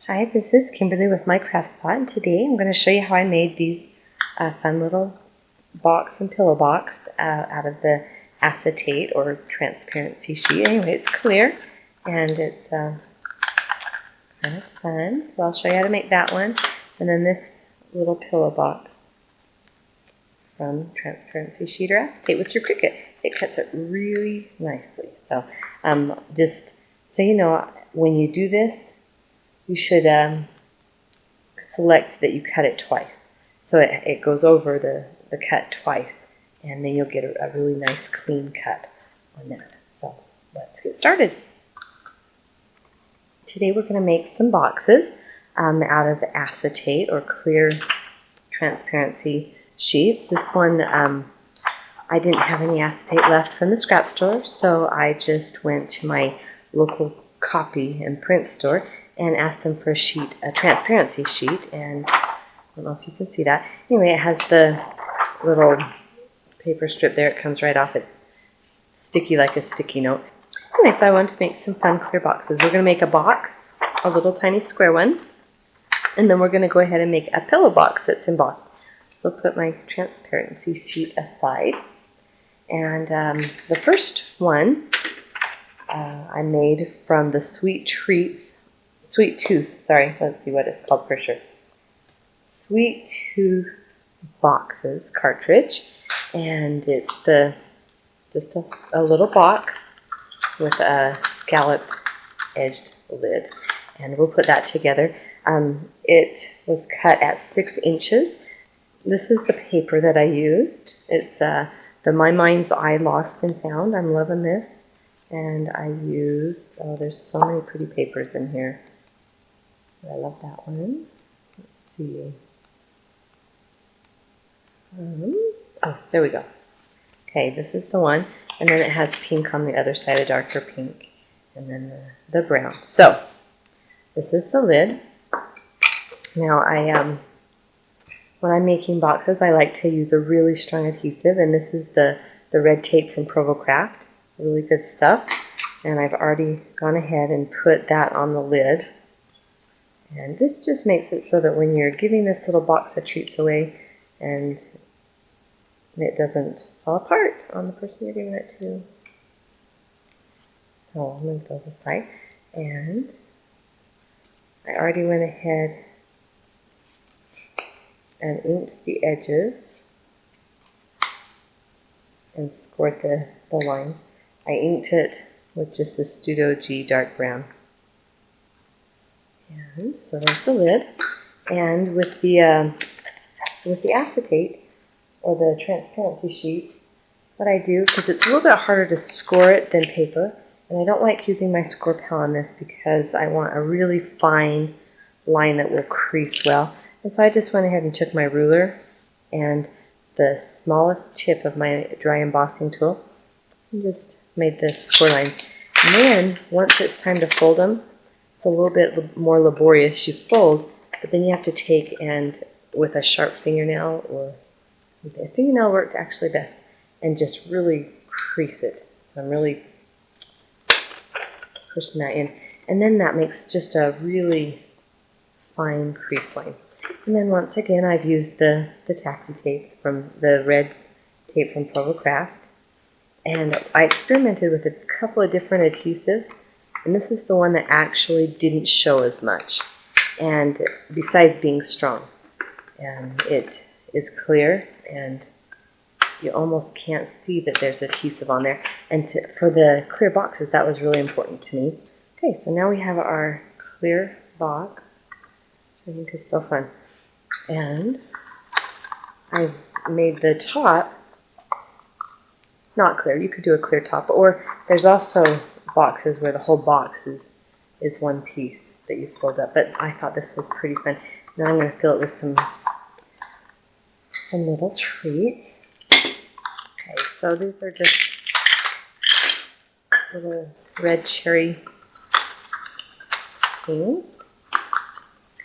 Hi, this is Kimberly with My Craft Spot, and today I'm going to show you how I made these fun little box and pillow box out of the acetate or transparency sheet. Anyway, it's clear and it's kind of fun. So I'll show you how to make that one, and then this little pillow box from transparency sheet or acetate with your Cricut. It cuts it really nicely. So just so you know, when you do this, you should select that you cut it twice. So it goes over the cut twice, and then you'll get a really nice clean cut on that. So let's get started. Today we're going to make some boxes out of acetate or clear transparency sheets. This one, I didn't have any acetate left from the scrap store, so I just went to my local copy and print store and asked them for a transparency sheet, and I don't know if you can see that. Anyway, it has the little paper strip there. It comes right off. It's sticky like a sticky note. Anyway, so I wanted to make some fun clear boxes. We're going to make a box, a little tiny square one, and then we're going to go ahead and make a pillow box that's embossed. So I'll put my transparency sheet aside. And the first one I made from the Sweet Tooth, let's see what it's called for sure. Sweet Tooth Boxes cartridge, and it's just a little box with a scalloped edged lid, and we'll put that together. It was cut at 6 inches. This is the paper that I used. It's the My Mind's Eye Lost and Found. I'm loving this, and I used, there's so many pretty papers in here. I love that one. Let's see. Oh, there we go. Okay, this is the one. And then it has pink on the other side, a darker pink. And then the brown. So, this is the lid. Now, when I'm making boxes, I like to use a really strong adhesive. And this is the red tape from ProvoCraft. Really good stuff. And I've already gone ahead and put that on the lid. And this just makes it so that when you're giving this little box of treats away, and it doesn't fall apart on the person you're giving it to. So I'm going to throw this aside. And I already went ahead and inked the edges and scored the line. I inked it with just the Studio G dark brown. And so there's the lid. And with the acetate, or the transparency sheet, what I do, because it's a little bit harder to score it than paper, and I don't like using my score pen on this because I want a really fine line that will crease well. And so I just went ahead and took my ruler and the smallest tip of my dry embossing tool and just made the score lines. And then, once it's time to fold them, it's a little bit more laborious. You fold, but then you have to take and, with a sharp fingernail, or a fingernail worked actually best, and just really crease it. So I'm really pushing that in. And then that makes just a really fine crease line. And then once again, I've used the tacky tape from the red tape from ProvoCraft. And I experimented with a couple of different adhesives. And this is the one that actually didn't show as much. And besides being strong. And it is clear, and you almost can't see that there's adhesive on there. And for the clear boxes, that was really important to me. Okay, so now we have our clear box, which I think is so fun. And I've made the top not clear. You could do a clear top, or there's also boxes where the whole box is one piece that you fold up. But I thought this was pretty fun. Now I'm going to fill it with some little treats. Okay, so these are just little red cherry things.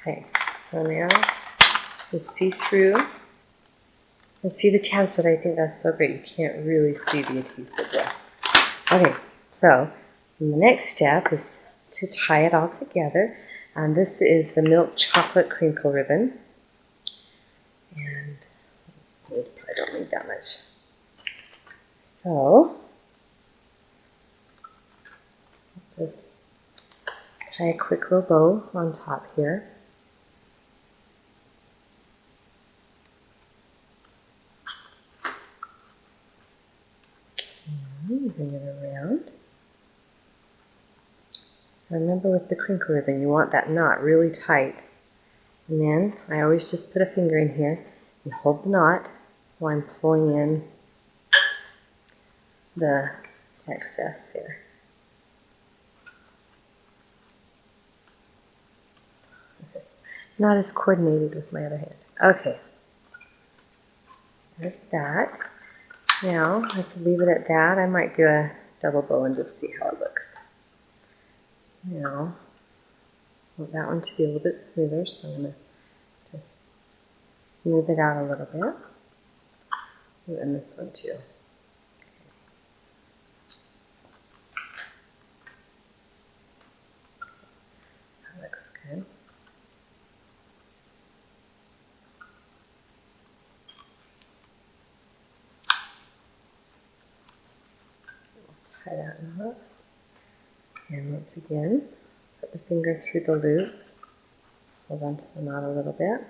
Okay, so now you see through. You see the tabs, but I think that's so great. You can't really see the adhesive there. Okay, so the next step is to tie it all together. And this is the milk chocolate crinkle ribbon. And I don't need that much. So, just tie a quick little bow on top here. And bring it around. Remember, with the crinkle ribbon, you want that knot really tight. And then I always just put a finger in here and hold the knot while I'm pulling in the excess here. Okay. Not as coordinated with my other hand. Okay. There's that. Now, I can leave it at that. I might do a double bow and just see how it looks. Now, I want that one to be a little bit smoother, so I'm going to just smooth it out a little bit. And this one too. That looks good. Tie that knot. And once again, put the finger through the loop. Hold on to the knot a little bit.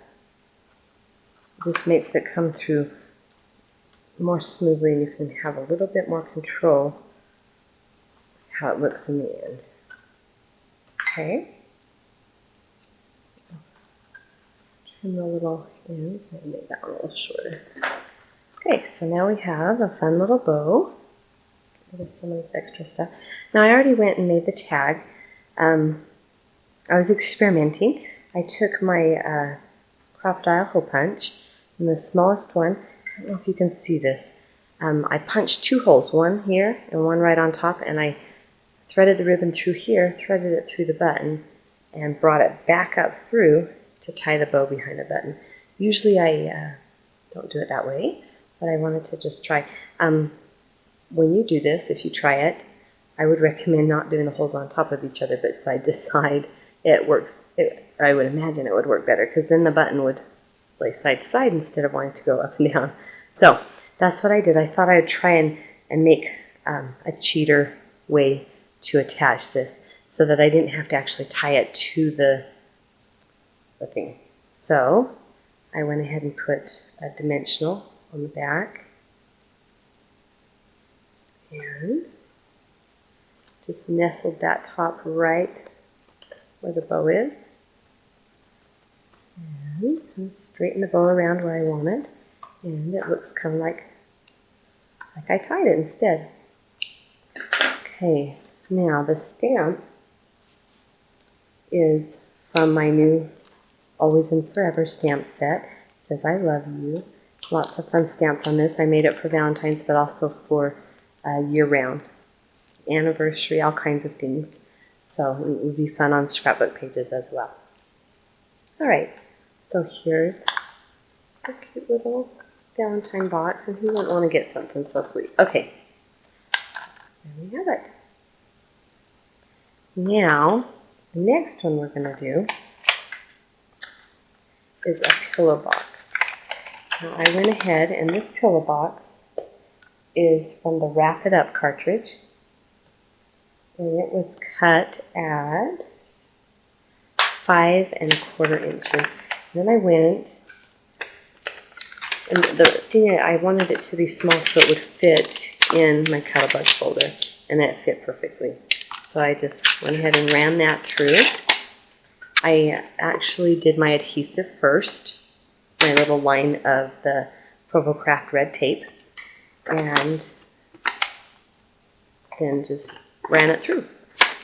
It just makes it come through more smoothly, and you can have a little bit more control how it looks in the end. Okay. Trim the little ends and make that one a little shorter. Okay, so now we have a fun little bow. Get rid of some of this extra stuff. Now I already went and made the tag. I was experimenting. I took my crocodile hole punch, and the smallest one, I don't know if you can see this, I punched 2 holes, one here and one right on top, and I threaded the ribbon through here, threaded it through the button, and brought it back up through to tie the bow behind the button. Usually I don't do it that way, but I wanted to just try. When you do this, if you try it, I would recommend not doing the holes on top of each other, but side to side. It works. I would imagine it would work better, because then the button would lay side to side instead of wanting to go up and down. So that's what I did. I thought I would try and make a cheater way to attach this, so that I didn't have to actually tie it to the thing. So I went ahead and put a dimensional on the back and just nestled that top right where the bow is, and straighten the bow around where I want it, and it looks kind of like I tied it instead. Okay, now the stamp is from my new Always and Forever stamp set. It says I love you. Lots of fun stamps on this. I made it for Valentine's, but also for year-round, anniversary, all kinds of things. So it would be fun on scrapbook pages as well. Alright, so here's a cute little Valentine box, and who wouldn't want to get something so sweet? Okay, there we have it. Now, the next one we're going to do is a pillow box. Now I went ahead, and this pillow box is from the Wrap It Up cartridge, and it was cut at 5 1/4 inches. Then I went, and the thing is, I wanted it to be small so it would fit in my Cuttlebug folder, and it fit perfectly. So I just went ahead and ran that through. I actually did my adhesive first, my little line of the Provocraft red tape, and then just ran it through.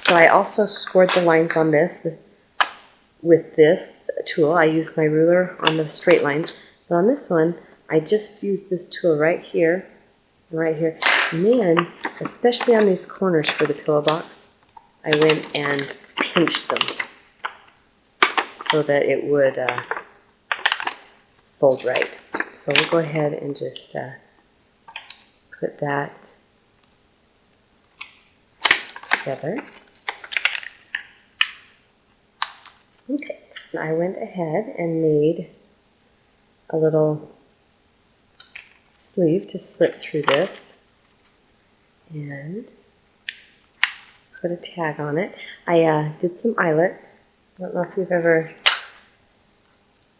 So I also scored the lines on this with this tool. I used my ruler on the straight lines, but on this one, I just used this tool right here, and right here. And then, especially on these corners for the pillow box, I went and pinched them so that it would fold right. So we'll go ahead and just put that together. Okay, and I went ahead and made a little sleeve to slip through this and put a tag on it. I did some eyelets. I don't know if you've ever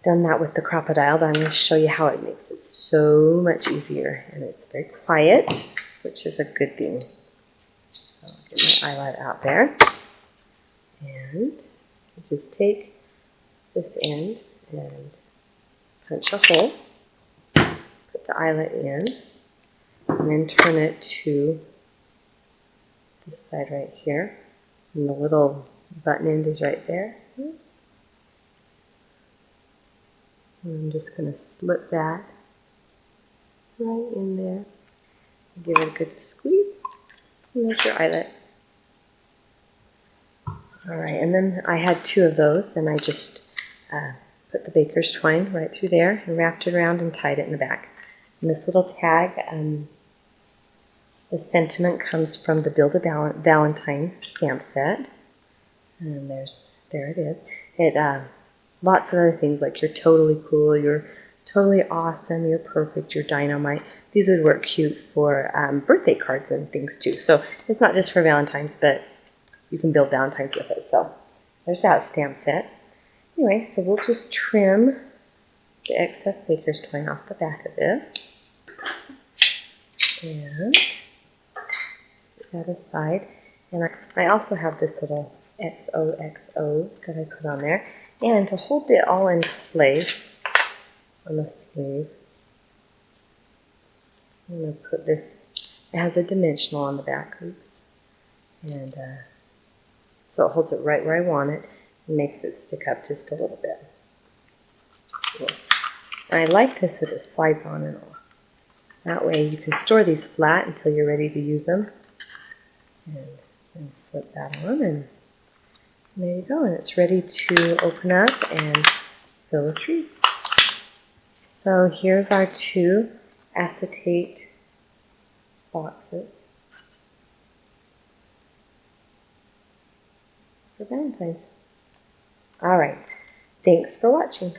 done that with the Crop-A-Dile, but I'm going to show you how it makes it so much easier. And it's very quiet, which is a good thing. So I'll get my eyelet out there. And just take this end and punch a hole. Put the eyelet in. And then turn it to this side right here. And the little button end is right there. And I'm just going to slip that right in there. Give it a good squeeze. And there's your eyelet. Alright, and then I had 2 of those, and I just put the baker's twine right through there and wrapped it around and tied it in the back. And this little tag, the sentiment comes from the Build a Valentine stamp set. And there it is. It lots of other things like you're totally cool, you're totally awesome, you're perfect, you're dynamite. These would work cute for birthday cards and things too. So it's not just for Valentine's, but you can build Valentine's with it. So there's that stamp set. Anyway, so we'll just trim the excess baker's twine off the back of this. And put that aside. And I also have this little XOXO that I put on there. And to hold it all in place on the sleeve, I'm going to put this, it has a dimensional on the back, and so it holds it right where I want it and makes it stick up just a little bit. Cool. And I like this that it slides on and off. That way you can store these flat until you're ready to use them. And slip that on, and there you go. And it's ready to open up and fill with treats. So here's our 2 acetate boxes for Valentine's. Alright, thanks for watching.